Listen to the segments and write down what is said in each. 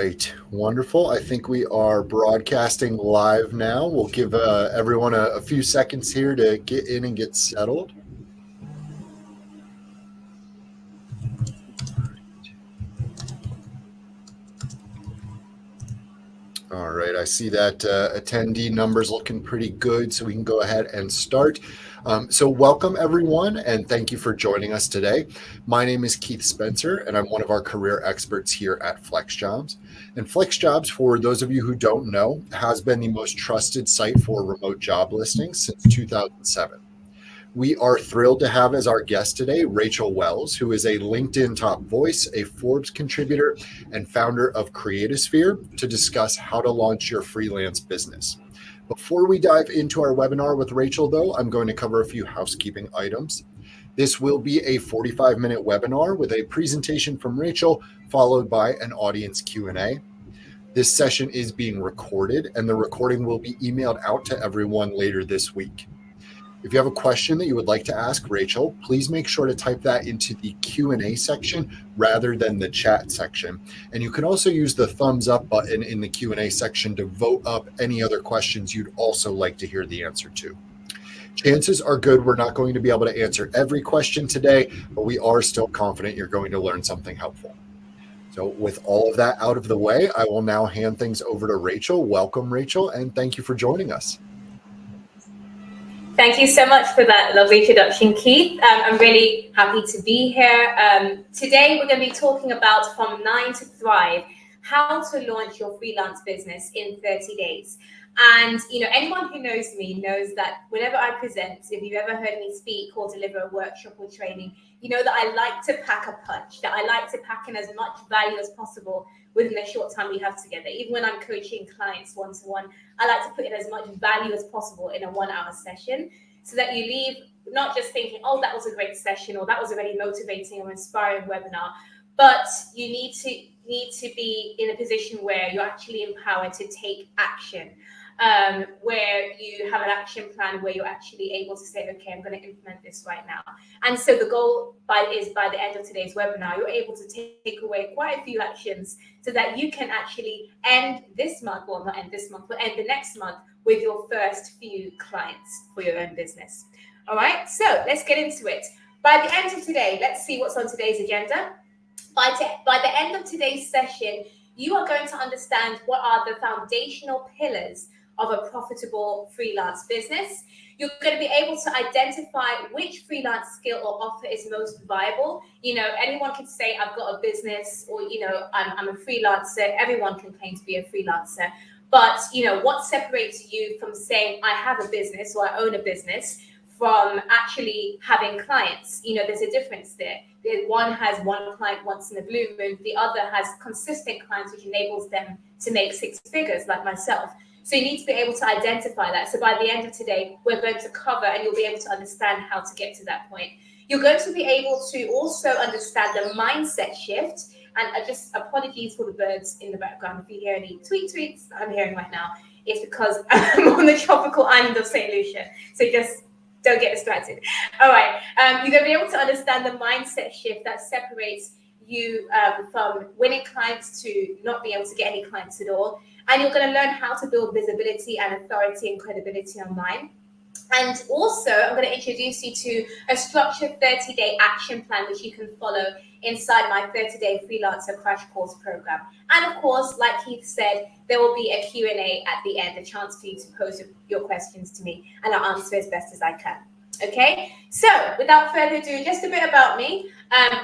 right, wonderful. I think we are broadcasting live now. We'll give everyone a few seconds here to get in and get settled. All right, I see that attendee numbers looking pretty good, so we can go ahead and start. So welcome everyone, and thank you for joining us today. My name is Keith Spencer, and I'm one of our career experts here at FlexJobs. And FlexJobs, for those of you who don't know, has been the most trusted site for remote job listings since 2007. We are thrilled to have as our guest today Rachel Wells, who is a LinkedIn top voice, a Forbes contributor, and founder of Creatosphere, to discuss how to launch your freelance business. Before we dive into our webinar with Rachel, though, I'm going to cover a few housekeeping items. This will be a 45-minute webinar with a presentation from Rachel, followed by an audience Q&A. This session is being recorded, and the recording will be emailed out to everyone later this week. If you have a question that you would like to ask Rachel, please make sure to type that into the Q&A section rather than the chat section. And you can also use the thumbs up button in the Q&A section to vote up any other questions you'd also like to hear the answer to. Chances are good we're not going to be able to answer every question today, but we are still confident you're going to learn something helpful. So with all of that out of the way, I will now hand things over to Rachel. Welcome, Rachel, and thank you for joining us. Thank you so much for that lovely introduction, Keith. I'm really happy to be here. Today, we're going to be talking about From 9 to Thrive, how to launch your freelance business in 30 days. And, anyone who knows me knows that whenever I present, if you've ever heard me speak or deliver a workshop or training, you know that I like to pack a punch, that I like to pack in as much value as possible within the short time we have together. Even when I'm coaching clients one-to-one, I like to put in as much value as possible in a 1-hour session so that you leave not just thinking, oh, that was a great session or that was a really motivating or inspiring webinar, but you need to be in a position where you're actually empowered to take action. Where you have an action plan where you're actually able to say, okay, I'm going to implement this right now. And so the goal is by the end of today's webinar, you're able to take away quite a few actions so that you can actually end this month, well, not end this month, but end the next month with your first few clients for your own business. All right, so let's get into it. By the end of today, let's see what's on today's agenda. By the end of today's session, you are going to understand what are the foundational pillars of a profitable freelance business. You're going to be able to identify which freelance skill or offer is most viable. Anyone can say, I've got a business, or, I'm a freelancer. Everyone can claim to be a freelancer. But, what separates you from saying, I have a business or I own a business from actually having clients? There's a difference there. One has one client once in a blue moon. The other has consistent clients, which enables them to make 6 figures like myself. So you need to be able to identify that. So by the end of today, we're going to cover and you'll be able to understand how to get to that point. You're going to be able to also understand the mindset shift. And just apologies for the birds in the background. If you hear any tweets I'm hearing right now, it's because I'm on the tropical island of St. Lucia. So just don't get distracted. All right. You're going to be able to understand the mindset shift that separates you from winning clients to not being able to get any clients at all. And you're going to learn how to build visibility and authority and credibility online. And also, I'm going to introduce you to a structured 30-day action plan, which you can follow inside my 30-day freelancer crash course program. And of course, like Keith said, there will be a Q&A at the end, a chance for you to pose your questions to me, and I'll answer as best as I can. Okay, so without further ado, just a bit about me.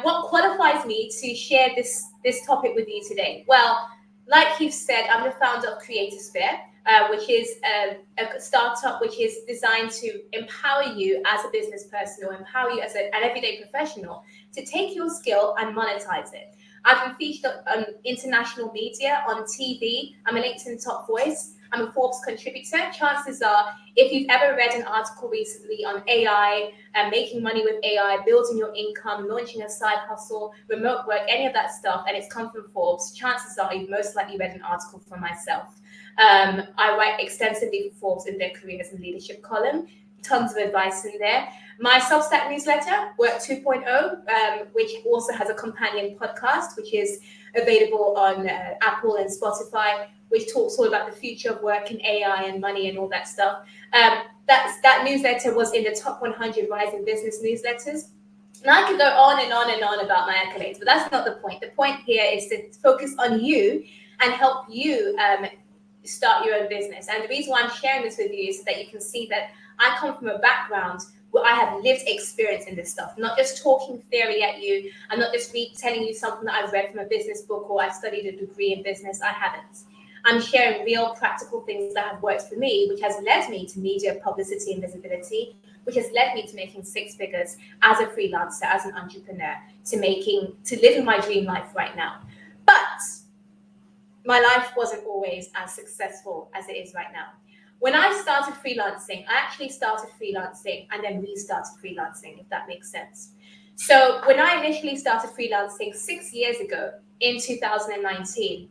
What qualifies me to share this topic with you today? Well, like you've said, I'm the founder of Creatosphere, which is a startup which is designed to empower you as a business person or empower you as an everyday professional to take your skill and monetize it. I've been featured on international media, on TV. I'm a LinkedIn top voice. I'm a Forbes contributor. Chances are, if you've ever read an article recently on AI, making money with AI, building your income, launching a side hustle, remote work, any of that stuff, and it's come from Forbes, chances are you've most likely read an article from myself. I write extensively for Forbes in their careers and leadership column, tons of advice in there. My Substack newsletter, Work 2.0, which also has a companion podcast, which is available on Apple and Spotify, which talks all about the future of work and AI and money and all that stuff. That newsletter was in the top 100 rising business newsletters. And I could go on and on and on about my accolades, but that's not the point. The point here is to focus on you and help you start your own business. And the reason why I'm sharing this with you is so that you can see that I come from a background where I have lived experience in this stuff, not just talking theory at you. I'm not just telling you something that I've read from a business book or I've studied a degree in business. I haven't. I'm sharing real practical things that have worked for me, which has led me to media publicity and visibility, which has led me to making six figures as a freelancer, as an entrepreneur, to living my dream life right now. But my life wasn't always as successful as it is right now. When I started freelancing, I actually started freelancing and then restarted freelancing, if that makes sense. So when I initially started freelancing 6 years ago in 2019,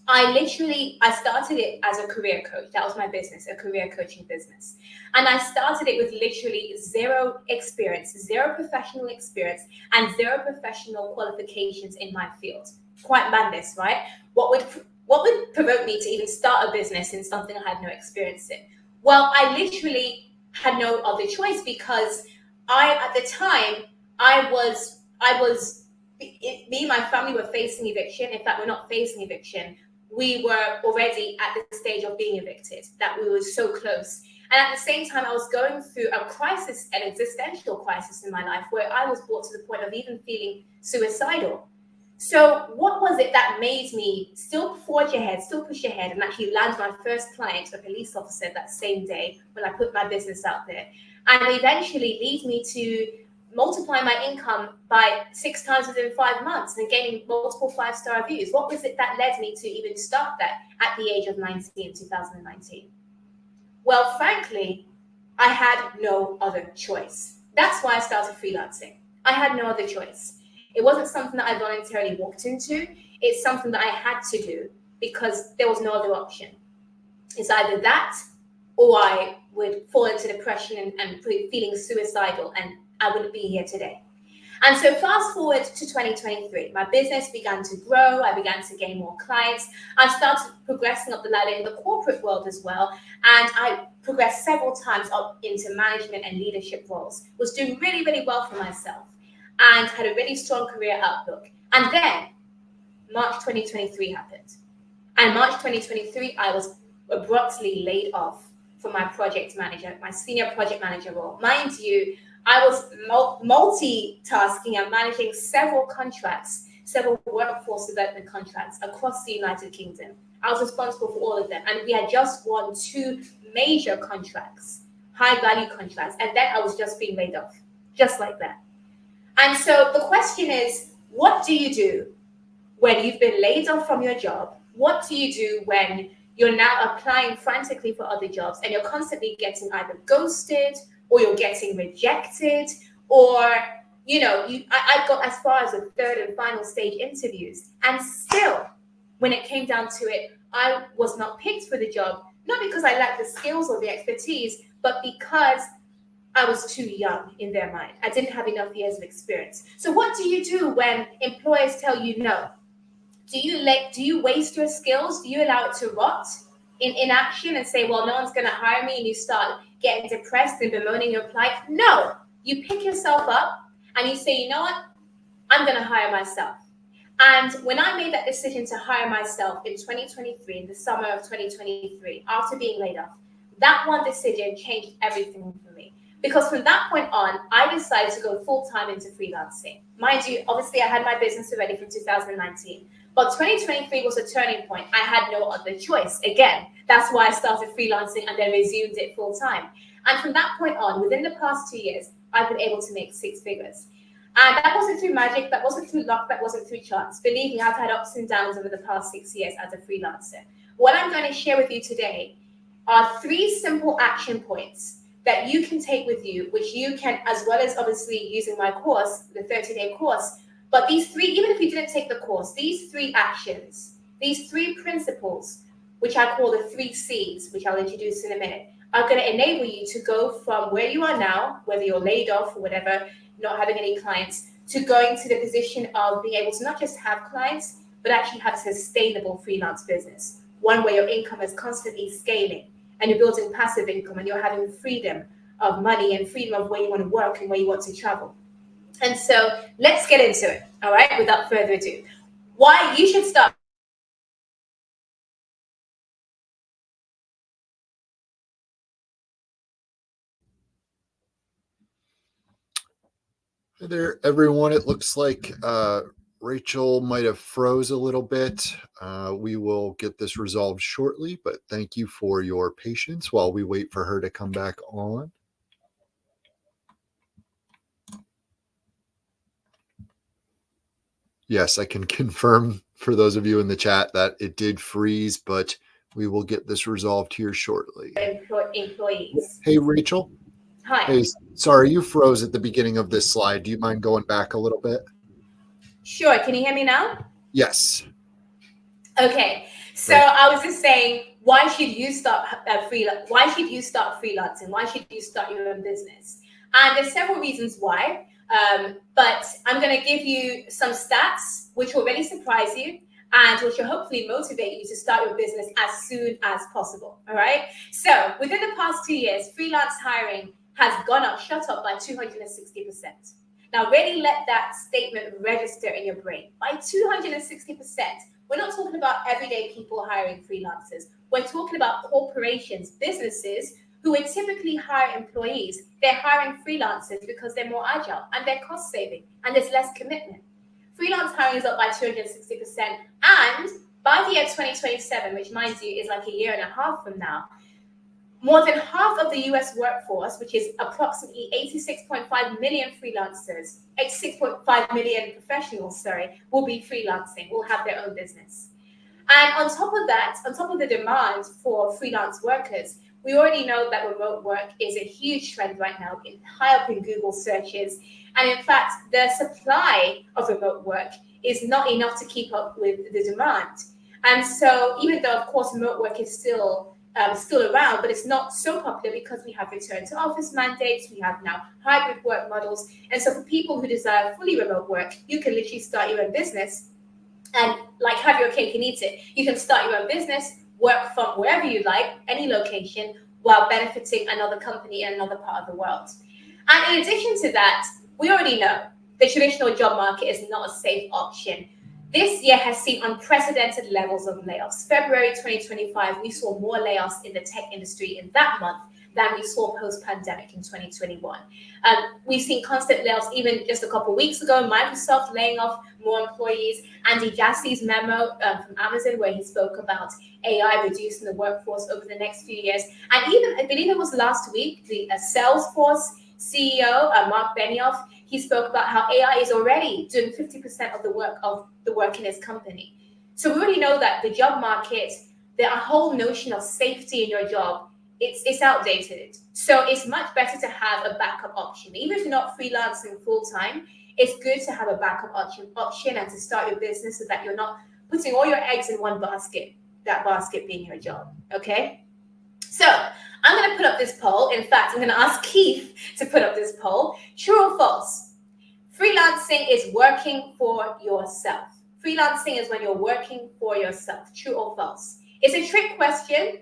I started it as a career coach. That was my business, a career coaching business. And I started it with literally zero experience, zero professional experience, and zero professional qualifications in my field. Quite madness, right? What would provoke me to even start a business in something I had no experience in? Well, I literally had no other choice because at the time, me and my family were facing eviction. In fact, we're not facing eviction. We were already at the stage of being evicted, that we were so close. And at the same time, I was going through a crisis, an existential crisis in my life, where I was brought to the point of even feeling suicidal. So what was it that made me still forge ahead, still push ahead, and actually land my first client, a police officer, that same day when I put my business out there, and eventually lead me to multiply my income by 6 times within 5 months and gaining multiple 5-star reviews? What was it that led me to even start that at the age of 19 in 2019? Well, frankly, I had no other choice. That's why I started freelancing. I had no other choice. It wasn't something that I voluntarily walked into. It's something that I had to do because there was no other option. It's either that or I would fall into depression and feeling suicidal, and I wouldn't be here today. And so fast forward to 2023, my business began to grow. I began to gain more clients. I started progressing up the ladder in the corporate world as well. And I progressed several times up into management and leadership roles, was doing really, really well for myself and had a really strong career outlook. And then March 2023 happened. And March 2023, I was abruptly laid off from my project manager, my senior project manager role. Mind you, I was multitasking and managing several contracts, several workforce development contracts across the United Kingdom. I was responsible for all of them. And we had just won 2 major contracts, high value contracts. And then I was just being laid off, just like that. And so the question is, what do you do when you've been laid off from your job? What do you do when you're now applying frantically for other jobs and you're constantly getting either ghosted or you're getting rejected, or, I got as far as the 3rd and final stage interviews. And still, when it came down to it, I was not picked for the job, not because I lacked the skills or the expertise, but because I was too young in their mind. I didn't have enough years of experience. So what do you do when employers tell you no? Do you waste your skills? Do you allow it to rot in inaction and say, well, no one's going to hire me, and you start getting depressed and bemoaning your plight? No, you pick yourself up and you say, you know what? I'm going to hire myself. And when I made that decision to hire myself in 2023, in the summer of 2023, after being laid off, that one decision changed everything for me. Because from that point on, I decided to go full-time into freelancing. Mind you, obviously I had my business already from 2019. But 2023 was a turning point. I had no other choice. Again, that's why I started freelancing and then resumed it full time. And from that point on, within the past 2 years, I've been able to make 6 figures. And that wasn't through magic, that wasn't through luck, that wasn't through chance. Believe me, I've had ups and downs over the past 6 years as a freelancer. What I'm going to share with you today are 3 simple action points that you can take with you, which you can, as well as obviously using my course, the 30-day course. But these 3, even if you didn't take the course, these 3 actions, these 3 principles, which I call the 3 C's, which I'll introduce in a minute, are going to enable you to go from where you are now, whether you're laid off or whatever, not having any clients, to going to the position of being able to not just have clients, but actually have a sustainable freelance business, one where your income is constantly scaling and you're building passive income and you're having freedom of money and freedom of where you want to work and where you want to travel. And so let's get into it, all right, without further ado. Why you should start. Hey there, everyone. It looks like Rachel might have froze a little bit. We will get this resolved shortly, but thank you for your patience while we wait for her to come back on. Yes, I can confirm for those of you in the chat that it did freeze, but we will get this resolved here shortly. Employees. Hey, Rachel. Hi. Hey, sorry, you froze at the beginning of this slide. Do you mind going back a little bit? Sure. Can you hear me now? Yes. Okay. So I was just saying, why should you start Why should you start freelancing? Why should you start your own business? And there's several reasons why. But I'm going to give you some stats which will really surprise you and which will hopefully motivate you to start your business as soon as possible. All right. So within the past 2 years, freelance hiring has shot up by 260%. Now, really let that statement register in your brain. By 260%, we're not talking about everyday people hiring freelancers. We're talking about corporations, businesses who would typically hire employees. They're hiring freelancers because they're more agile and they're cost saving and there's less commitment. Freelance hiring is up by 260%. And by the year 2027, which mind you is like a year and a half from now, more than half of the US workforce, which is approximately 86.5 million freelancers, 86.5 million professionals, will be freelancing, will have their own business. And on top of that, on top of the demand for freelance workers, we already know that remote work is a huge trend right now, high up in Google searches. And in fact, the supply of remote work is not enough to keep up with the demand. And so even though, of course, remote work is still around, but it's not so popular because we have return to office mandates, we have now hybrid work models. And so for people who desire fully remote work, you can literally start your own business and like have your cake and eat it. You can start your own business, work from wherever you like, any location, while benefiting another company in another part of the world. And in addition to that, we already know the traditional job market is not a safe option. This year has seen unprecedented levels of layoffs. February 2025, we saw more layoffs in the tech industry in that month than we saw post-pandemic in 2021. We've seen constant layoffs even just a couple of weeks ago. Microsoft laying off more employees. Andy Jassy's memo from Amazon, where he spoke about AI reducing the workforce over the next few years. And even, I believe it was last week, the Salesforce CEO, Mark Benioff, he spoke about how AI is already doing 50% of the work in his company. So we already know that the job market, the whole notion of safety in your job, it's outdated. So it's much better to have a backup option. Even if you're not freelancing full time, it's good to have a backup option and to start your business so that you're not putting all your eggs in one basket, that basket being your job, okay? So I'm going to put up this poll. In fact, I'm going to ask Keith to put up this poll. True or false? Freelancing is working for yourself. Freelancing is when you're working for yourself. True or false? It's a trick question.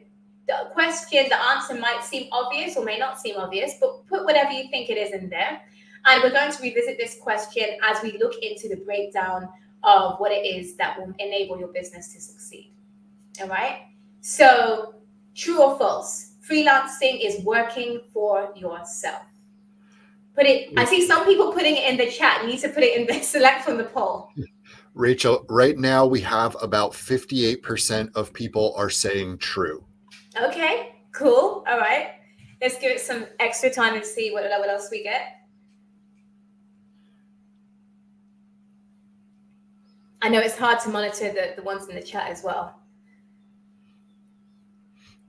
The answer might seem obvious or may not seem obvious, but put whatever you think it is in there. And we're going to revisit this question as we look into the breakdown of what it is that will enable your business to succeed. All right? So, true or false? Freelancing is working for yourself. I see some people putting it in the chat. You need to put it in the select from the poll. Rachel, right now we have about 58% of people are saying true. Okay, cool. All right. Let's give it some extra time and see what else we get. I know it's hard to monitor the ones in the chat as well.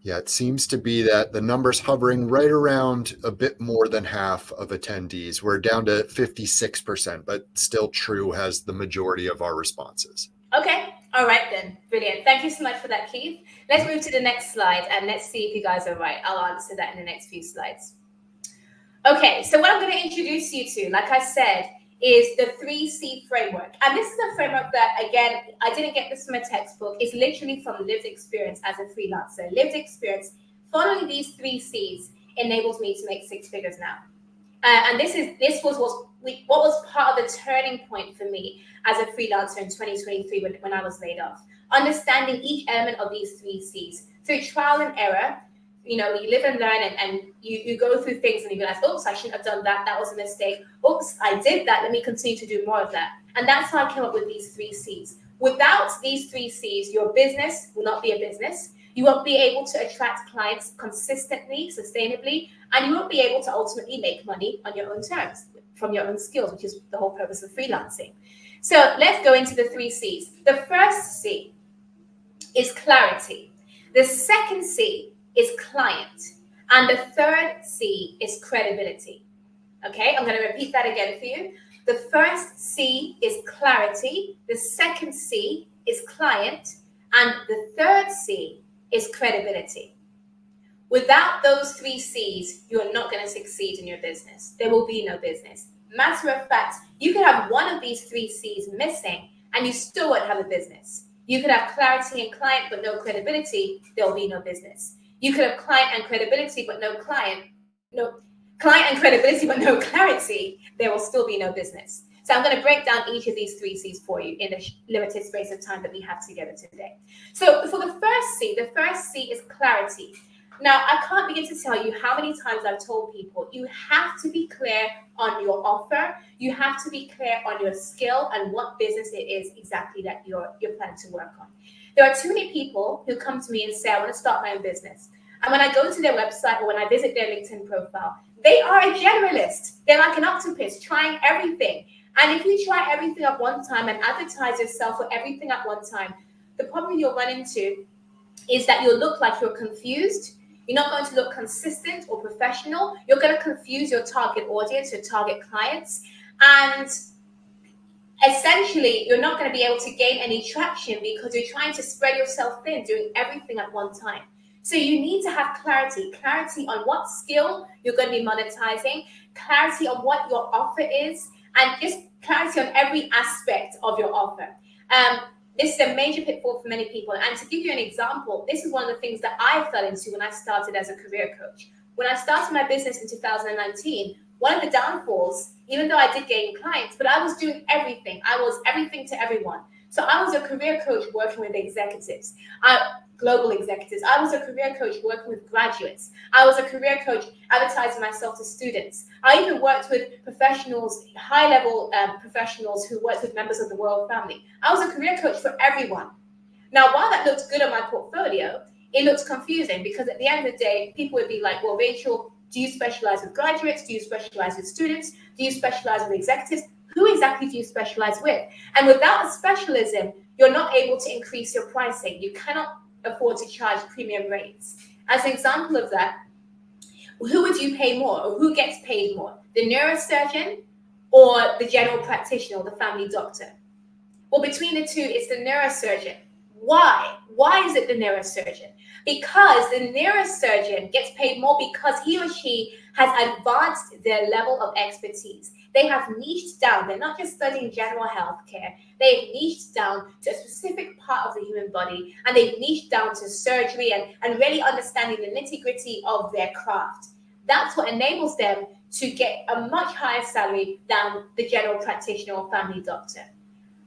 Yeah, it seems to be that the number's hovering right around a bit more than half of attendees. We're down to 56%, but still true has the majority of our responses. Okay, All right then, brilliant. Thank you so much for that, Keith. Let's move to the next slide and let's see if you guys are right. I'll answer that in the next few slides. Okay, so what I'm going to introduce you to, like I said, is the 3C framework. And this is a framework that, again, I didn't get this from a textbook. It's literally from lived experience as a freelancer. Lived experience, following these 3Cs enables me to make six figures now. And this was what was part of the turning point for me as a freelancer in 2023 when I was laid off. Understanding each element of these 3Cs through trial and error. You know, you live and learn, and you go through things and you realize, oops, I shouldn't have done that. That was a mistake. Oops, I did that. Let me continue to do more of that. And that's how I came up with these 3Cs. Without these 3Cs, your business will not be a business. You won't be able to attract clients consistently, sustainably, and you won't be able to ultimately make money on your own terms from your own skills, which is the whole purpose of freelancing. So let's go into the 3Cs. The first C is clarity. The second C is client. And the third C is credibility. Okay, I'm going to repeat that again for you. The first C is clarity. The second C is client. And the third C is credibility. Without those 3Cs, you're not going to succeed in your business. There will be no business. Matter of fact, you could have one of these 3Cs missing and you still won't have a business. You could have clarity and client but no credibility, there will be no business. You could have client and credibility but no client and credibility but no clarity, there will still be no business. So I'm going to break down each of these 3Cs for you in the limited space of time that we have together today. So for the first C is clarity. Now, I can't begin to tell you how many times I've told people you have to be clear on your offer. You have to be clear on your skill and what business it is exactly that you're planning to work on. There are too many people who come to me and say, I want to start my own business. And when I go to their website or when I visit their LinkedIn profile, they are a generalist. They're like an octopus trying everything. And if you try everything at one time and advertise yourself for everything at one time, the problem you'll run into is that you'll look like you're confused. You're not going to look consistent or professional. You're going to confuse your target audience, your target clients. And essentially, you're not going to be able to gain any traction because you're trying to spread yourself thin, doing everything at one time. So you need to have clarity on what skill you're going to be monetizing, clarity on what your offer is, and just clarity on every aspect of your offer. This is a major pitfall for many people. And to give you an example, this is one of the things that I fell into when I started as a career coach. When I started my business in 2019, one of the downfalls, even though I did gain clients, but I was doing everything. I was everything to everyone. So I was a career coach working with executives, global executives. I was a career coach working with graduates. I was a career coach advertising myself to students. I even worked with professionals, high-level professionals who worked with members of the royal family. I was a career coach for everyone. Now, while that looked good on my portfolio, it looks confusing because at the end of the day, people would be like, well, Rachel, do you specialize with graduates? Do you specialize with students? Do you specialize with executives? Who exactly do you specialize with? And without a specialism, you're not able to increase your pricing. You cannot afford to charge premium rates. As an example of that, who would you pay more or who gets paid more? The neurosurgeon or the general practitioner or the family doctor? Well, between the two, it's the neurosurgeon. Why? Why is it the neurosurgeon? Because the neurosurgeon gets paid more because he or she has advanced their level of expertise. They have niched down. They're not just studying general healthcare. They've niched down to a specific part of the human body, and they've niched down to surgery and really understanding the nitty-gritty of their craft. That's what enables them to get a much higher salary than the general practitioner or family doctor.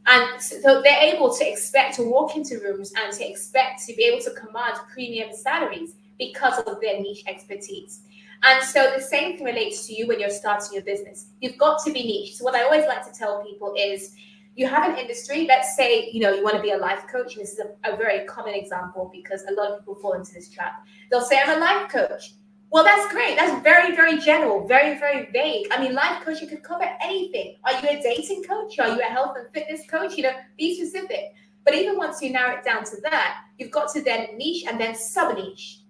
And so they're able to expect to walk into rooms and to expect to be able to command premium salaries because of their niche expertise. And so the same thing relates to you when you're starting your business. You've got to be niche. So what I always like to tell people is you have an industry. Let's say, you want to be a life coach. And this is a very common example because a lot of people fall into this trap. They'll say, I'm a life coach. Well, that's great. That's very, very general, very, very vague. I mean, life coaching could cover anything. Are you a dating coach? Are you a health and fitness coach? Be specific. But even once you narrow it down to that, you've got to then niche and then sub-niche.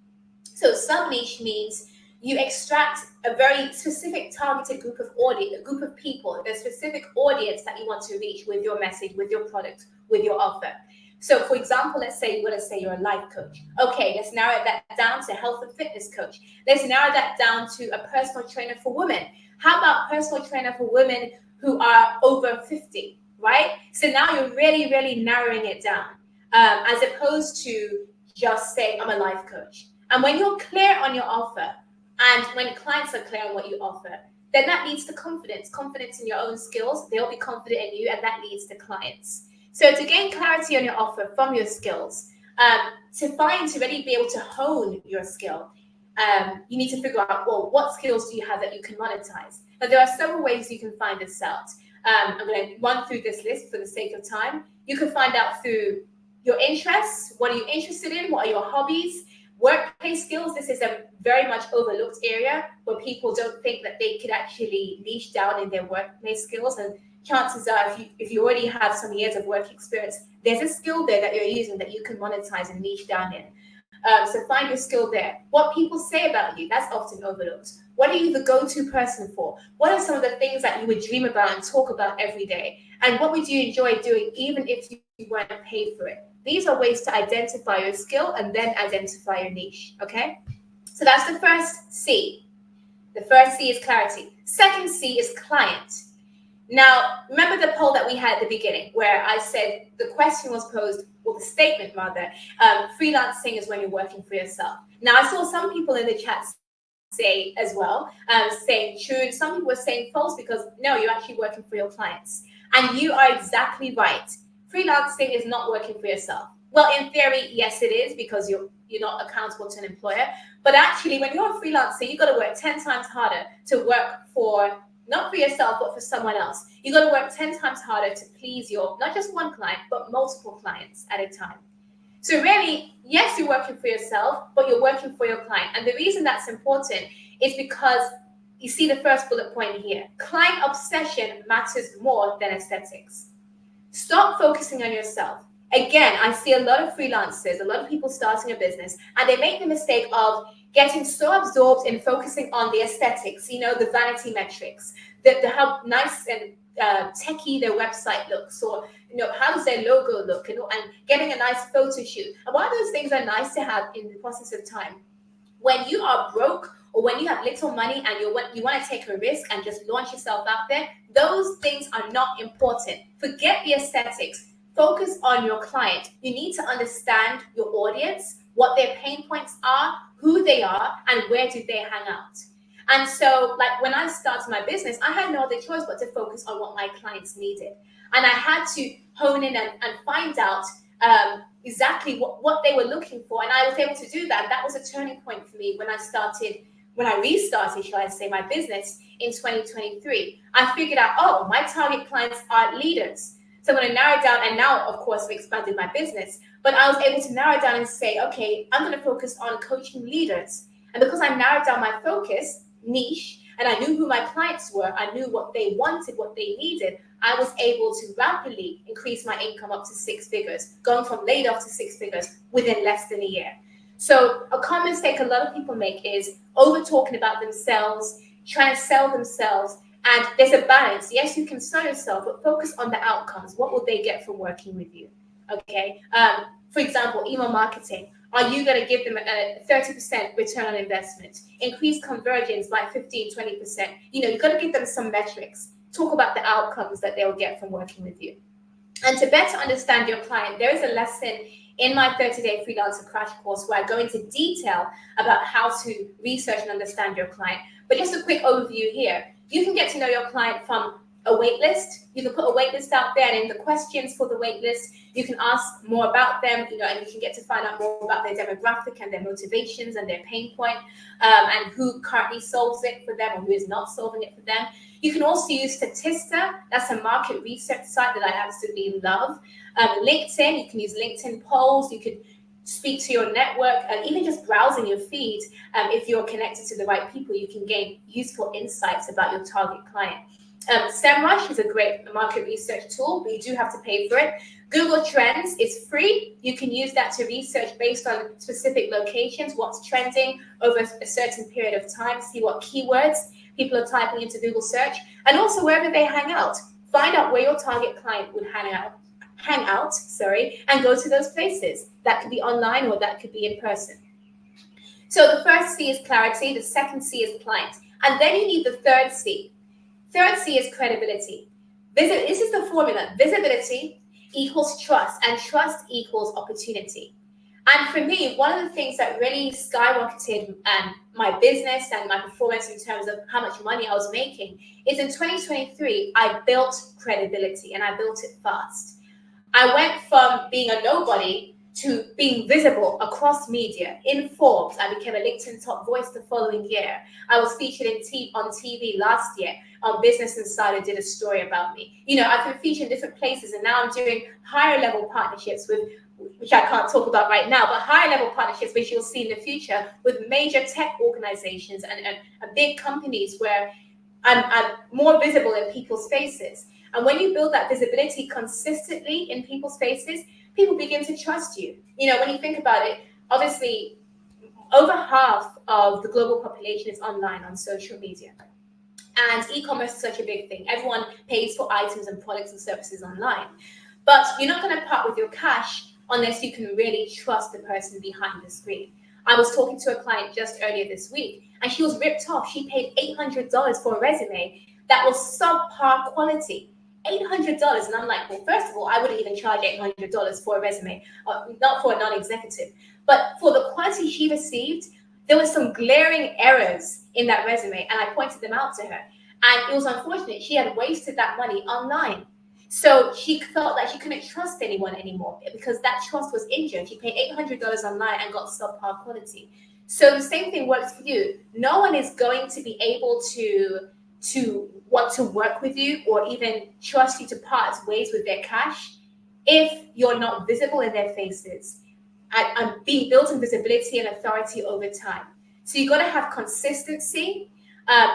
So sub-niche means you extract a very specific targeted group of audience, a group of people, a specific audience that you want to reach with your message, with your product, with your offer. So for example, let's say you're a life coach. Okay, let's narrow that down to health and fitness coach. Let's narrow that down to a personal trainer for women. How about personal trainer for women who are over 50, right? So now you're really, really narrowing it down, as opposed to just saying, I'm a life coach. And when you're clear on your offer, and when clients are clear on what you offer, then that leads to confidence in your own skills. They'll be confident in you, and that leads to clients. So to gain clarity on your offer from your skills, to really be able to hone your skill, you need to figure out, well, what skills do you have that you can monetize? Now, there are several ways you can find this out. I'm going to run through this list for the sake of time. You can find out through your interests. What are you interested in? What are your hobbies? Workplace skills. This is a very much overlooked area where people don't think that they could actually niche down in their workplace skills. And chances are, if you already have some years of work experience, there's a skill there that you're using that you can monetize and niche down in. So find your skill there. What people say about you, that's often overlooked. What are you the go-to person for? What are some of the things that you would dream about and talk about every day? And what would you enjoy doing even if you weren't paid for it? These are ways to identify your skill and then identify your niche, okay? So that's the first C. The first C is clarity. Second C is client. Now, remember the poll that we had at the beginning where I said the question was posed, or the statement rather, freelancing is when you're working for yourself. Now, I saw some people in the chat say as well, saying true. Some people were saying false because no, you're actually working for your clients. And you are exactly right. Freelancing is not working for yourself. Well, in theory, yes, it is, because you're not accountable to an employer. But actually, when you're a freelancer, you got to work 10 times harder to work for, not for yourself, but for someone else. You got to work 10 times harder to please your, not just one client, but multiple clients at a time. So really, yes, you're working for yourself, but you're working for your client. And the reason that's important is because you see the first bullet point here. Client obsession matters more than aesthetics. Stop focusing on yourself. Again, I see a lot of freelancers, a lot of people starting a business, and they make the mistake of getting so absorbed in focusing on the aesthetics, the vanity metrics, how nice and techy their website looks, or how does their logo look, and getting a nice photo shoot. And while those things are nice to have in the process of time, when you are broke or when you have little money and you want to take a risk and just launch yourself out there, those things are not important. Forget the aesthetics. Focus on your client. You need to understand your audience, what their pain points are, who they are, and where do they hang out. And so, like when I started my business, I had no other choice but to focus on what my clients needed. And I had to hone in and find out exactly what they were looking for. And I was able to do that. That was a turning point for me when I restarted, shall I say, my business in 2023. I figured out, my target clients are leaders. So I'm going to narrow it down. And now, of course, I've expanded my business. But I was able to narrow it down and say, okay, I'm going to focus on coaching leaders. And because I narrowed down my focus, niche, and I knew who my clients were, I knew what they wanted, what they needed, I was able to rapidly increase my income up to 6 figures, going from laid off to 6 figures within less than a year. So a common mistake a lot of people make is over talking about themselves, trying to sell themselves. And there's a balance. Yes, you can sell yourself, but focus on the outcomes. What will they get from working with you? Okay. For example, email marketing. Are you going to give them a 30% return on investment? Increase conversions by 15, 20%. You've got to give them some metrics. Talk about the outcomes that they'll get from working with you. And to better understand your client, there is a lesson in my 30-day freelancer crash course where I go into detail about how to research and understand your client. But just a quick overview here. You can get to know your client from a wait list. You can put a wait list out there, and in the questions for the wait list, you can ask more about them, and you can get to find out more about their demographic and their motivations and their pain point, and who currently solves it for them or who is not solving it for them. You can also use Statista. That's a market research site that I absolutely love. LinkedIn, you can use LinkedIn polls. You could speak to your network, and even just browsing your feed. If you're connected to the right people, you can gain useful insights about your target client. SEMrush is a great market research tool, but you do have to pay for it. Google Trends is free. You can use that to research based on specific locations, what's trending over a certain period of time, see what keywords people are typing into Google search, and also wherever they hang out. Find out where your target client would hang hang out, and go to those places. That could be online or that could be in person. So the first C is clarity, the second C is client, and then you need the third C. Third C is credibility. This is the formula. Visibility equals trust, and trust equals opportunity. And for me, one of the things that really skyrocketed my business and my performance in terms of how much money I was making is in 2023, I built credibility, and I built it fast. I went from being a nobody to being visible across media. In Forbes, I became a LinkedIn top voice the following year. I was featured on TV last year. Business Insider did a story about me. I've been featured in different places, and now I'm doing higher level partnerships with, which I can't talk about right now, but higher level partnerships, which you'll see in the future, with major tech organizations and big companies where I'm more visible in people's faces. And when you build that visibility consistently in people's faces, people begin to trust you. When you think about it, obviously, over half of the global population is online on social media. And e-commerce is such a big thing. Everyone pays for items and products and services online. But you're not going to part with your cash unless you can really trust the person behind the screen. I was talking to a client just earlier this week, and she was ripped off. She paid $800 for a resume that was subpar quality. $800, and I'm like, well, first of all, I wouldn't even charge $800 for a resume, not for a non-executive, but for the quality she received, there was some glaring errors in that resume, and I pointed them out to her. And it was unfortunate. She had wasted that money online. So she felt like she couldn't trust anyone anymore because that trust was injured. She paid $800 online and got subpar quality. So the same thing works for you. No one is going to be able to want to work with you or even trust you to part ways with their cash if you're not visible in their faces and being built in visibility and authority over time. So you got to have consistency.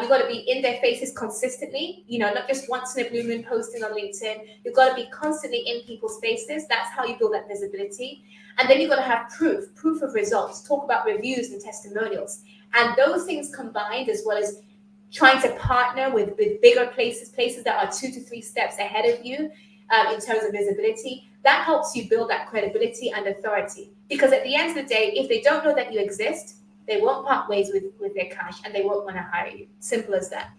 You got to be in their faces consistently, not just once in a blue moon posting on LinkedIn. You've got to be constantly in people's faces. That's how you build that visibility. And then you've got to have proof of results. Talk about reviews and testimonials. And those things combined, as well as trying to partner with bigger places that are 2 to 3 steps ahead of you in terms of visibility, that helps you build that credibility and authority. Because at the end of the day, if they don't know that you exist, they won't part ways with their cash and they won't want to hire you. Simple as that.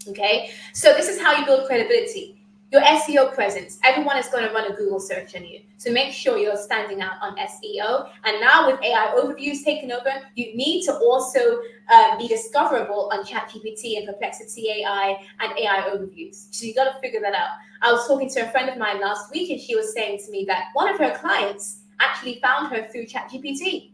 Okay, so this is how you build credibility. Your SEO presence. Everyone is going to run a Google search on you. So make sure you're standing out on SEO. And now with AI overviews taking over, you need to also be discoverable on ChatGPT and Perplexity AI and AI overviews. So you got to figure that out. I was talking to a friend of mine last week, and she was saying to me that one of her clients actually found her through ChatGPT.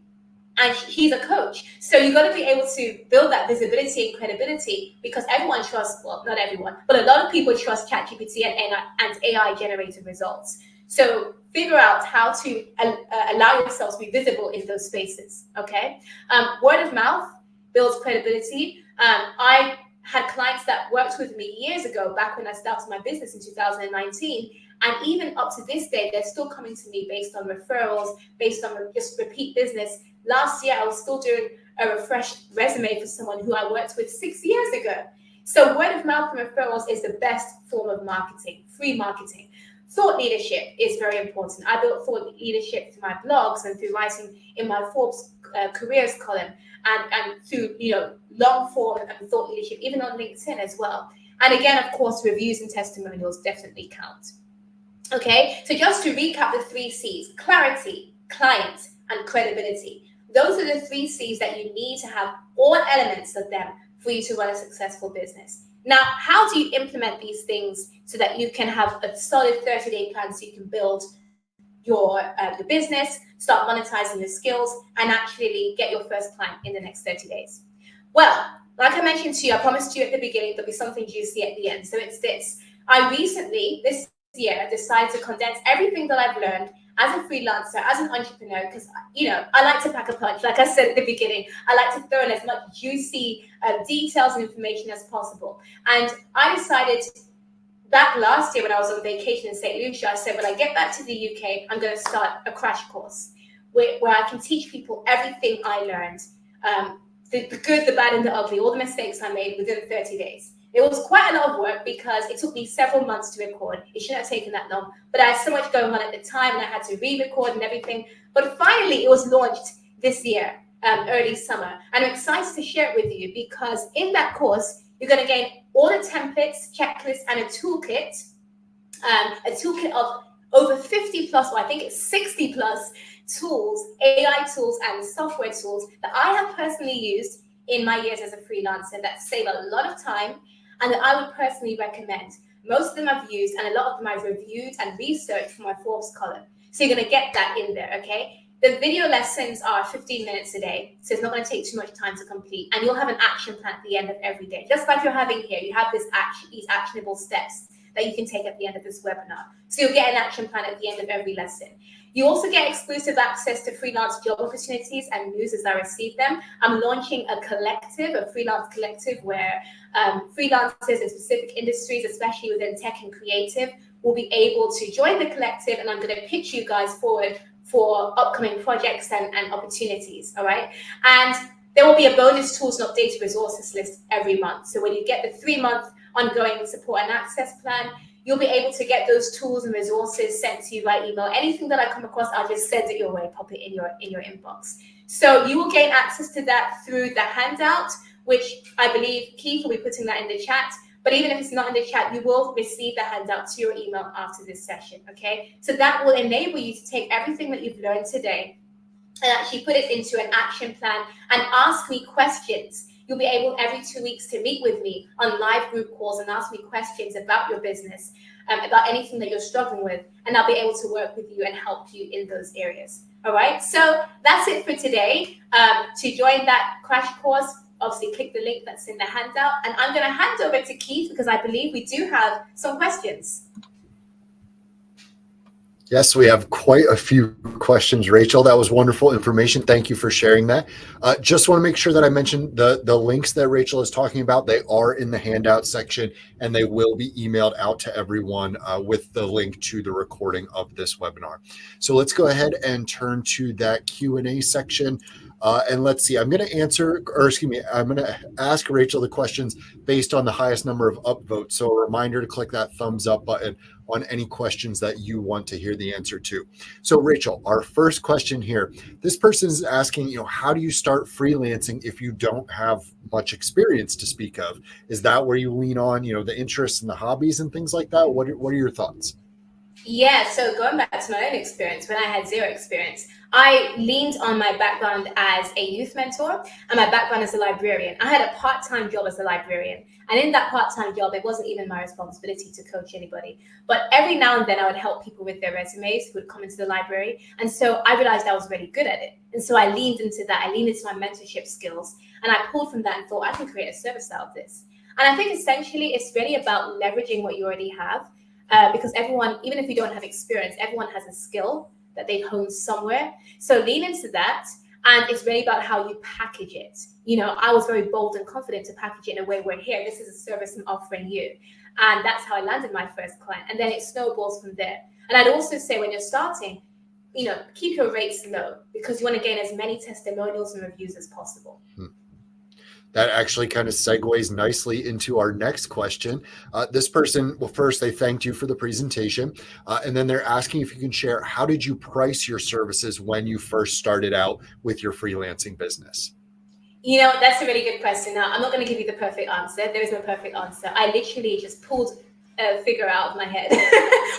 And he's a coach. So you got to be able to build that visibility and credibility because everyone trusts, well, not everyone, but a lot of people trust ChatGPT and AI generated results. So figure out how to allow yourself to be visible in those spaces, okay? Word of mouth builds credibility. I had clients that worked with me years ago, back when I started my business in 2019. And even up to this day, they're still coming to me based on referrals, based on just repeat business. Last year, I was still doing a refreshed resume for someone who I worked with 6 years ago. So word of mouth and referrals is the best form of marketing, free marketing. Thought leadership is very important. I built thought leadership through my blogs and through writing in my Forbes careers column and through long form and thought leadership, even on LinkedIn as well. And again, of course, reviews and testimonials definitely count. Okay, so just to recap the 3 C's: clarity, client, and credibility. Those are the 3 C's that you need to have all elements of them for you to run a successful business. Now, how do you implement these things so that you can have a solid 30-day plan so you can build your business, start monetizing your skills, and actually get your first client in the next 30 days? Well, like I mentioned to you, I promised you at the beginning there'll be something juicy at the end. So it's this. I recently, this year, decided to condense everything that I've learned as a freelancer, as an entrepreneur, because I like to pack a punch. Like I said at the beginning, I like to throw in as much juicy details and information as possible. And I decided back last year when I was on vacation in St. Lucia, I said, when I get back to the UK, I'm going to start a crash course where I can teach people everything I learned, the good, the bad, and the ugly, all the mistakes I made within 30 days. It was quite a lot of work because it took me several months to record. It shouldn't have taken that long, but I had so much going on at the time and I had to re-record and everything. But finally, it was launched this year, early summer. And I'm excited to share it with you because in that course, you're going to gain all the templates, checklists, and a toolkit of over 50 plus, or I think it's 60 plus tools, AI tools and software tools that I have personally used in my years as a freelancer that save a lot of time and that I would personally recommend. Most of them I've used and a lot of them I've reviewed and researched for my Forbes column. So you're going to get that in there, okay? The video lessons are 15 minutes a day, so it's not going to take too much time to complete. And you'll have an action plan at the end of every day. Just like you're having here, you have these actionable steps that you can take at the end of this webinar. So you'll get an action plan at the end of every lesson. You also get exclusive access to freelance job opportunities and news as I receive them. I'm launching a collective, a freelance collective, where freelancers in specific industries, especially within tech and creative, will be able to join the collective, and I'm going to pitch you guys forward for upcoming projects and opportunities, all right? And there will be a bonus tools and updated resources list every month. So when you get the 3-month ongoing support and access plan, you'll be able to get those tools and resources sent to you by email. Anything that I come across, I'll just send it your way, pop it in your inbox. So you will gain access to that through the handout, which I believe Keith will be putting that in the chat. But even if it's not in the chat, you will receive the handout to your email after this session, okay? So that will enable you to take everything that you've learned today and actually put it into an action plan and ask me questions. You'll be able every 2 weeks to meet with me on live group calls and ask me questions about your business, about anything that you're struggling with, and I'll be able to work with you and help you in those areas. All right, so that's it for today. To join that crash course, obviously click the link that's in the handout, and I'm going to hand over to Keith because I believe we do have some questions. Yes, we have quite a few questions, Rachel. That was wonderful information. Thank you for sharing that. Just want to make sure that I mentioned the links that Rachel is talking about. They are in the handout section, and they will be emailed out to everyone with the link to the recording of this webinar. So let's go ahead and turn to that Q&A section. And let's see, I'm going to ask Rachel the questions based on the highest number of upvotes. So a reminder to click that thumbs up button on any questions that you want to hear the answer to. So Rachel, our first question here, this person is asking, how do you start freelancing if you don't have much experience to speak of? Is that where you lean on, the interests and the hobbies and things like that? What are your thoughts? Yeah, so going back to my own experience, when I had zero experience, I leaned on my background as a youth mentor and my background as a librarian. I had a part-time job as a librarian. And in that part-time job, it wasn't even my responsibility to coach anybody. But every now and then I would help people with their resumes who would come into the library. And so I realized I was really good at it. And so I leaned into that. I leaned into my mentorship skills. And I pulled from that and thought, I can create a service out of this. And I think essentially it's really about leveraging what you already have. Because everyone, even if you don't have experience, everyone has a skill that they've honed somewhere. So lean into that. And it's really about how you package it. I was very bold and confident to package it in a way where here, this is a service I'm offering you. And that's how I landed my first client. And then it snowballs from there. And I'd also say when you're starting, keep your rates low because you want to gain as many testimonials and reviews as possible. That actually kind of segues nicely into our next question. This person, well, first, they thanked you for the presentation. And then they're asking if you can share, how did you price your services when you first started out with your freelancing business? That's a really good question. Now, I'm not going to give you the perfect answer. There is no perfect answer. I literally just pulled a figure out of my head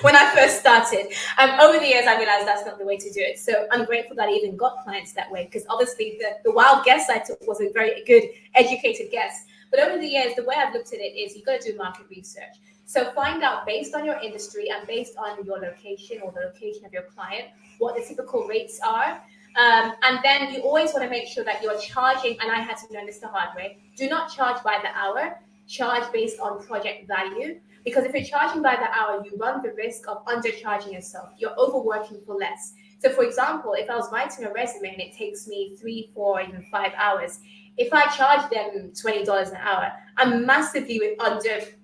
when I first started. Over the years, I realized that's not the way to do it. So I'm grateful that I even got clients that way because obviously the wild guess I took was a very good, educated guess. But over the years, the way I've looked at it is you've got to do market research. So find out based on your industry and based on your location or the location of your client, what the typical rates are. And then you always want to make sure that you're charging, and I had to learn this the hard way, do not charge by the hour, charge based on project value. Because if you're charging by the hour, you run the risk of undercharging yourself. You're overworking for less. So for example, if I was writing a resume and it takes me 3, 4, even 5 hours, if I charge them $20 an hour, I'm massively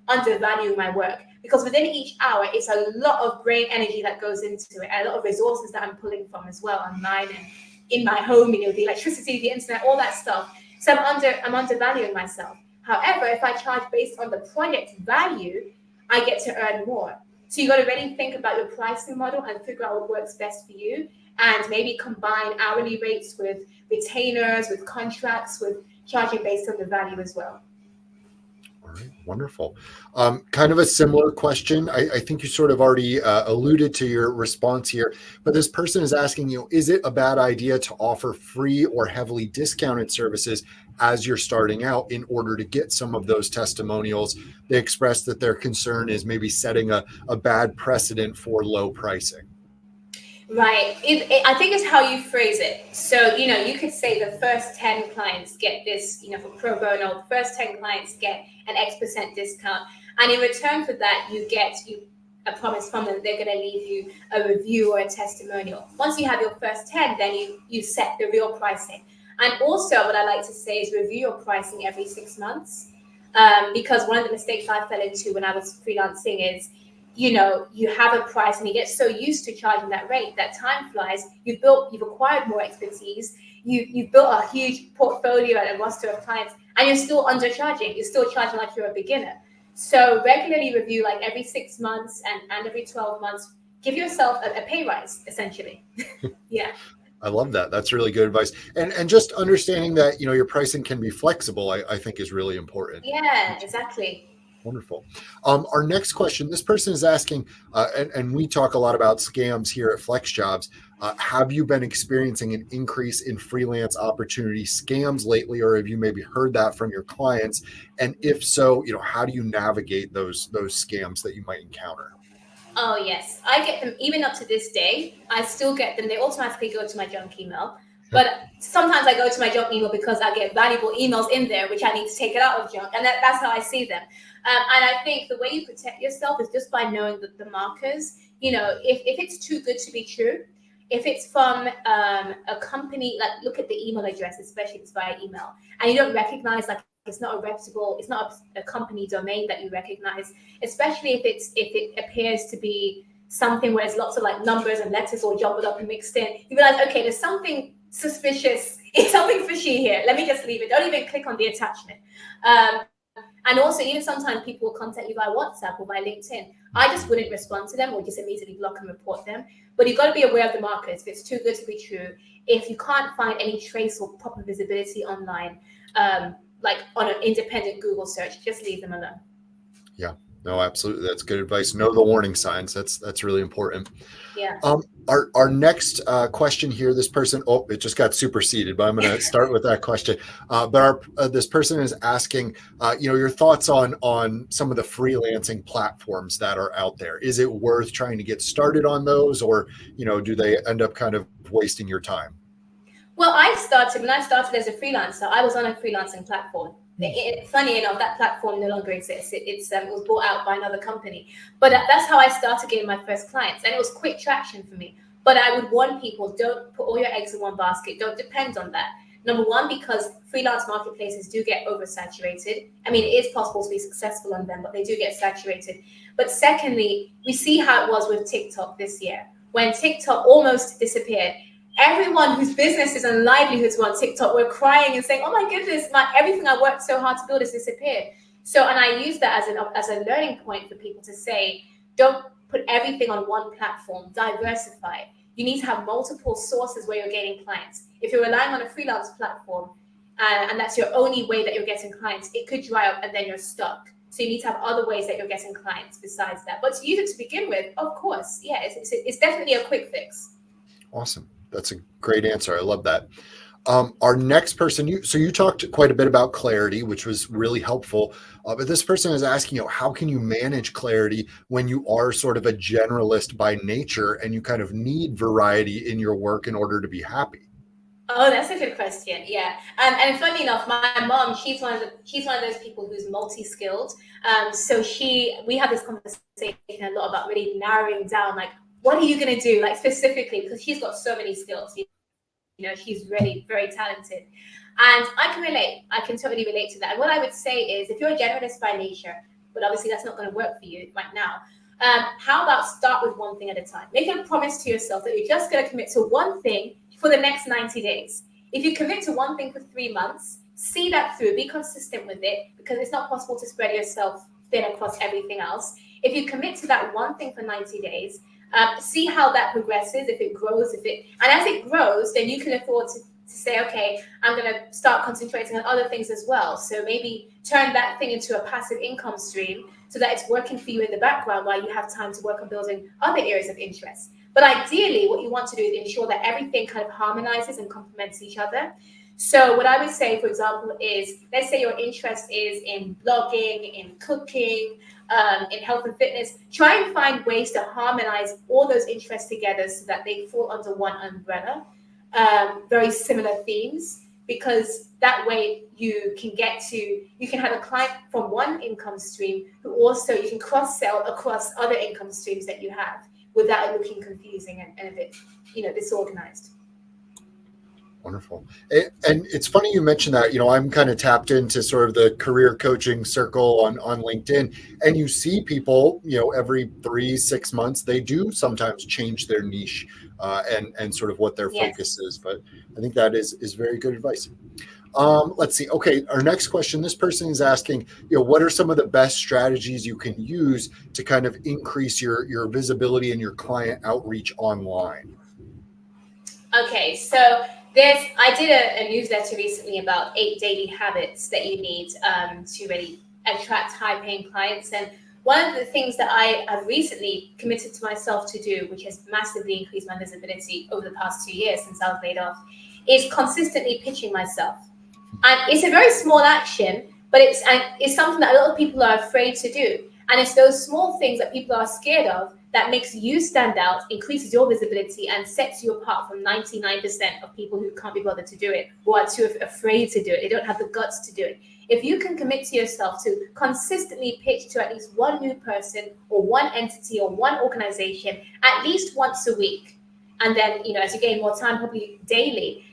undervaluing my work. Because within each hour, it's a lot of brain energy that goes into it, and a lot of resources that I'm pulling from as well online and in my home, the electricity, the internet, all that stuff. So I'm undervaluing myself. However, if I charge based on the project value, I get to earn more. So you got to really think about your pricing model and figure out what works best for you, and maybe combine hourly rates with retainers, with contracts, with charging based on the value as well. All right, wonderful. Kind of a similar question. I think you sort of already alluded to your response here, but this person is asking you, is it a bad idea to offer free or heavily discounted services as you're starting out in order to get some of those testimonials? They express that their concern is maybe setting a bad precedent for low pricing. Right. I think it's how you phrase it. So, you could say the first 10 clients get this, for pro bono, the first 10 clients get an X% discount. And in return for that, you get a promise from them, they're going to leave you a review or a testimonial. Once you have your first 10, then you set the real pricing. And also what I like to say is review your pricing every 6 months. Because one of the mistakes I fell into when I was freelancing is, you have a price and you get so used to charging that rate that time flies. You've acquired more expertise. You've built a huge portfolio and a roster of clients, and you're still undercharging. You're still charging like you're a beginner. So regularly review, like every 6 months and every 12 months. Give yourself a pay rise, essentially. Yeah. I love that. That's really good advice. And just understanding that, your pricing can be flexible, I think is really important. Yeah, exactly. Wonderful. Our next question, this person is asking, and we talk a lot about scams here at FlexJobs. Have you been experiencing an increase in freelance opportunity scams lately, or have you maybe heard that from your clients? And if so, how do you navigate those scams that you might encounter? Oh, yes. I get them even up to this day. I still get them. They automatically go to my junk email. But sometimes I go to my junk email because I get valuable emails in there, which I need to take it out of junk. And that's how I see them. And I think the way you protect yourself is just by knowing the markers. If it's too good to be true, if it's from a company, like look at the email address, especially if it's via email, and you don't recognize, like, it's not a reputable, it's not a company domain that you recognize, especially if it appears to be something where there's lots of like numbers and letters all jumbled up and mixed in. You realize, okay, there's something suspicious, it's something fishy here. Let me just leave it. Don't even click on the attachment. And also, even sometimes people will contact you via WhatsApp or via LinkedIn. I just wouldn't respond to them or just immediately block and report them. But you've got to be aware of the markers. If it's too good to be true, if you can't find any trace or proper visibility online, like on an independent Google search, just leave them alone. Yeah, no, absolutely. That's good advice. Know the warning signs. That's really important. Yeah. Our next question here, this person, it just got superseded, but I'm going to start with that question. This person is asking, your thoughts on some of the freelancing platforms that are out there. Is it worth trying to get started on those, or, do they end up kind of wasting your time? Well, when I started as a freelancer, I was on a freelancing platform. Funny enough, that platform no longer exists. It was bought out by another company. But that's how I started getting my first clients. And it was quick traction for me. But I would warn people, don't put all your eggs in one basket. Don't depend on that. Number one, because freelance marketplaces do get oversaturated. I mean, it is possible to be successful on them, but they do get saturated. But secondly, we see how it was with TikTok this year. When TikTok almost disappeared, everyone whose businesses and livelihoods were on TikTok were crying and saying, "Oh my goodness, everything I worked so hard to build has disappeared." So, and I use that as a learning point for people to say, don't put everything on one platform, diversify. You need to have multiple sources where you're getting clients. If you're relying on a freelance platform and that's your only way that you're getting clients, it could dry up and then you're stuck. So you need to have other ways that you're getting clients besides that. But to use it to begin with, of course, yeah, it's definitely a quick fix. Awesome. That's a great answer. I love that. Our next person, you talked quite a bit about clarity, which was really helpful. But this person is asking, how can you manage clarity when you are sort of a generalist by nature and you kind of need variety in your work in order to be happy? Oh, that's a good question. Yeah, and funny enough, my mom, she's one of those people who's multi-skilled. So we have this conversation a lot about really narrowing down, like, what are you going to do, like specifically, because she's got so many skills. She's really very talented, and I can relate. I can totally relate to that. And what I would say is, if you're a generalist by nature, but obviously that's not going to work for you right now, how about start with one thing at a time? Make a promise to yourself that you're just going to commit to one thing for the next 90 days. If you commit to one thing for 3 months, see that through, be consistent with it, because it's not possible to spread yourself thin across everything else. If you commit to that one thing for 90 days, see how that progresses, if it grows, and as it grows, then you can afford to say, okay, I'm going to start concentrating on other things as well. So maybe turn that thing into a passive income stream so that it's working for you in the background while you have time to work on building other areas of interest. But ideally, what you want to do is ensure that everything kind of harmonizes and complements each other. So what I would say, for example, is, let's say your interest is in blogging, in cooking, in health and fitness. Try and find ways to harmonize all those interests together so that they fall under one umbrella, very similar themes, because that way you can have a client from one income stream who also you can cross-sell across other income streams that you have without it looking confusing and a bit, disorganized. Wonderful. And it's funny you mentioned that. I'm kind of tapped into sort of the career coaching circle on LinkedIn, and you see people, every 3-6 months, they do sometimes change their niche and sort of what their focus is. But I think that is very good advice. Let's see. Okay, our next question. This person is asking, what are some of the best strategies you can use to kind of increase your visibility and your client outreach online? Okay, so I did a newsletter recently about 8 daily habits that you need to really attract high-paying clients. And one of the things that I have recently committed to myself to do, which has massively increased my visibility over the past 2 years since I was laid off, is consistently pitching myself. And it's a very small action, but it's something that a lot of people are afraid to do. And it's those small things that people are scared of that makes you stand out, increases your visibility, and sets you apart from 99% of people who can't be bothered to do it, or are too afraid to do it. They don't have the guts to do it. If you can commit to yourself to consistently pitch to at least one new person or one entity or one organization at least once a week, and then, as you gain more time, probably daily,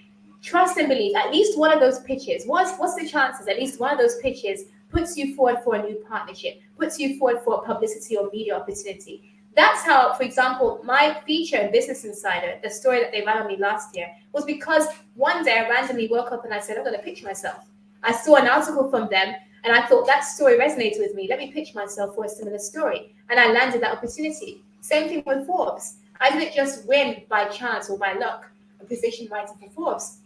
trust and believe at least one of those pitches. What's the chances at least one of those pitches puts you forward for a new partnership, puts you forward for a publicity or media opportunity? That's how, for example, my feature in Business Insider, the story that they ran on me last year, was because one day I randomly woke up and I said, I'm going to pitch myself. I saw an article from them and I thought that story resonated with me. Let me pitch myself for a similar story. And I landed that opportunity. Same thing with Forbes. I didn't just win by chance or by luck a position writing for Forbes.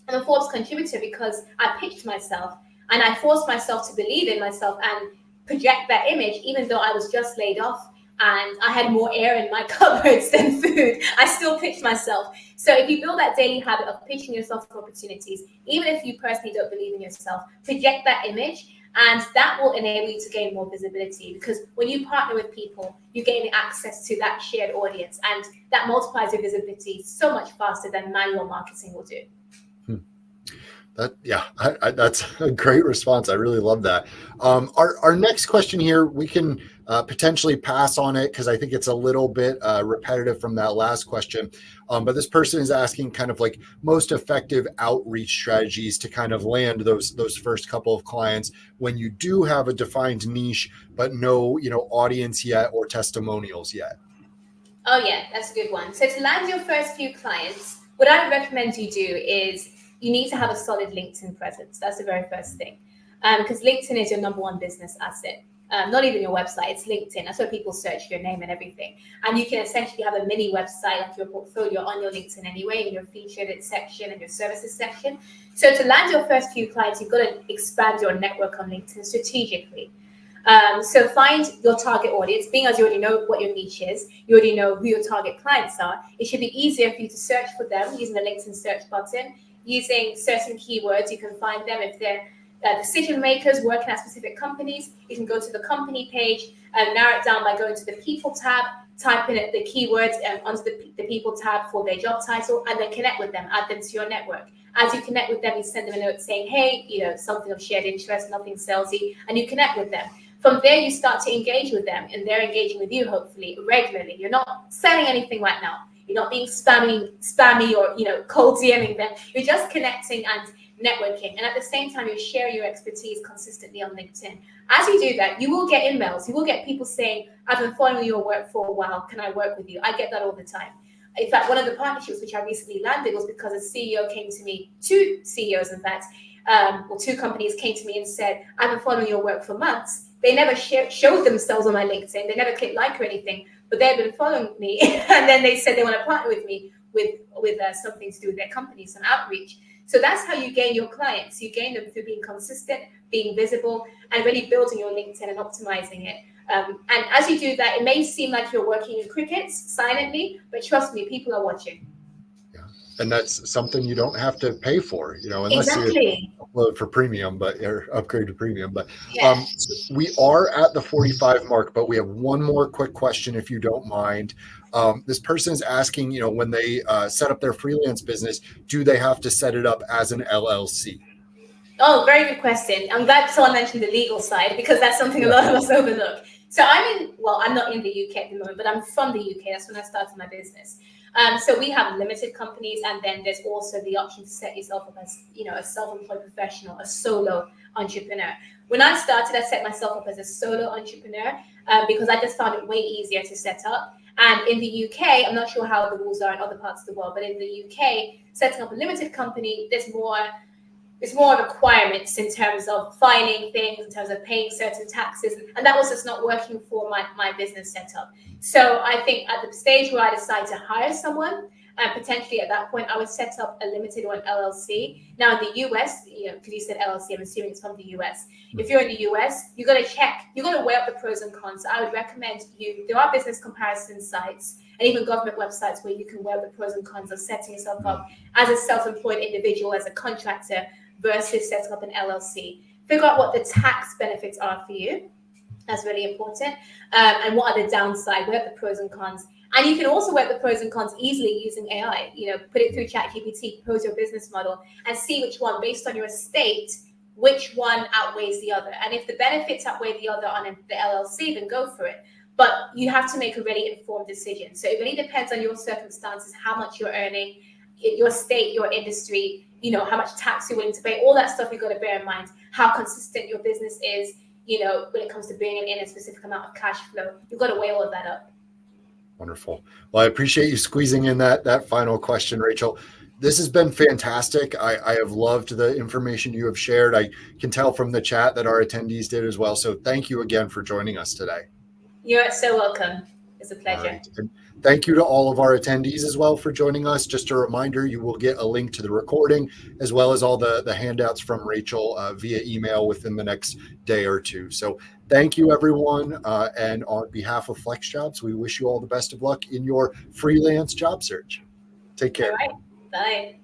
I'm a Forbes contributor because I pitched myself and I forced myself to believe in myself and project that image, even though I was just laid off and I had more air in my cupboards than food. I still pitched myself. So if you build that daily habit of pitching yourself for opportunities, even if you personally don't believe in yourself, project that image, and that will enable you to gain more visibility, because when you partner with people, you gain access to that shared audience, and that multiplies your visibility so much faster than manual marketing will do. That's a great response. I really love that. Our next question here, we can potentially pass on it because I think it's a little bit repetitive from that last question. But this person is asking kind of like most effective outreach strategies to kind of land those first couple of clients when you do have a defined niche, but no, audience yet or testimonials yet. Oh yeah, that's a good one. So to land your first few clients, what I would recommend you do is you need to have a solid LinkedIn presence. That's the very first thing, because LinkedIn is your number one business asset. Not even your website, it's LinkedIn. That's where people search your name and everything. And you can essentially have a mini website, like your portfolio, on your LinkedIn anyway, in your featured section and your services section. So to land your first few clients, you've got to expand your network on LinkedIn strategically. So find your target audience. Being as you already know what your niche is, you already know who your target clients are, it should be easier for you to search for them using the LinkedIn search button. Using certain keywords, you can find them. If they're decision makers working at specific companies, you can go to the company page and narrow it down by going to the people tab, type in the keywords onto the people tab for their job title, and then connect with them, add them to your network. As you connect with them, you send them a note saying, hey, something of shared interest, nothing salesy, and you connect with them. From there, you start to engage with them, and they're engaging with you, hopefully, regularly. You're not selling anything right now. You're not being spammy or, cold DMing them. You're just connecting and networking. And at the same time, you're sharing your expertise consistently on LinkedIn. As you do that, you will get emails. You will get people saying, I've been following your work for a while. Can I work with you? I get that all the time. In fact, one of the partnerships which I recently landed was because a CEO came to me, two CEOs, in fact, or two companies came to me and said, I've been following your work for months. They never showed themselves on my LinkedIn. They never clicked like or anything, but they've been following me. And then they said they want to partner with me with something to do with their company, some outreach. So that's how you gain your clients. You gain them through being consistent, being visible, and really building your LinkedIn and optimizing it. And as you do that, it may seem like you're working in crickets silently, but trust me, people are watching. Yeah. And that's something you don't have to pay for, unless you Exactly. upload for premium, or upgrade to premium. But Yeah. so we are at the 45 mark, but we have one more quick question, if you don't mind. This person is asking, when they set up their freelance business, do they have to set it up as an LLC? Oh, very good question. I'm glad someone mentioned the legal side, because that's something a lot of us overlook. So I'm not in the UK at the moment, but I'm from the UK. That's when I started my business. So we have limited companies, and then there's also the option to set yourself up as, a self-employed professional, a solo entrepreneur. When I started, I set myself up as a solo entrepreneur because I just found it way easier to set up. And in the UK, I'm not sure how the rules are in other parts of the world, but in the UK, setting up a limited company, there's more requirements in terms of filing things, in terms of paying certain taxes, and that was just not working for my business setup. So I think at the stage where I decide to hire someone, and potentially at that point, I would set up a limited or an LLC. Now in the US, because you said LLC, I'm assuming it's from the US. If you're in the US, you got to check, you got to weigh up the pros and cons. So I would recommend there are business comparison sites and even government websites where you can weigh up the pros and cons of setting yourself up as a self-employed individual, as a contractor, versus setting up an LLC. Figure out what the tax benefits are for you. That's really important. And what are the downside? Weigh up the pros and cons. And you can also weigh up the pros and cons easily using AI. Put it through ChatGPT, propose your business model, and see which one, based on your estate, which one outweighs the other. And if the benefits outweigh the other on the LLC, then go for it. But you have to make a really informed decision. So it really depends on your circumstances, how much you're earning, your state, your industry, how much tax you're willing to pay, all that stuff you've got to bear in mind, how consistent your business is, when it comes to bringing in a specific amount of cash flow. You've got to weigh all of that up. Wonderful. Well, I appreciate you squeezing in that final question, Rachel. This has been fantastic. I have loved the information you have shared. I can tell from the chat that our attendees did as well. So thank you again for joining us today. You're so welcome. It's a pleasure. All right. And thank you to all of our attendees as well for joining us. Just a reminder, you will get a link to the recording as well as all the handouts from Rachel via email within the next day or two. So thank you, everyone. And on behalf of FlexJobs, we wish you all the best of luck in your freelance job search. Take care. All right. Bye.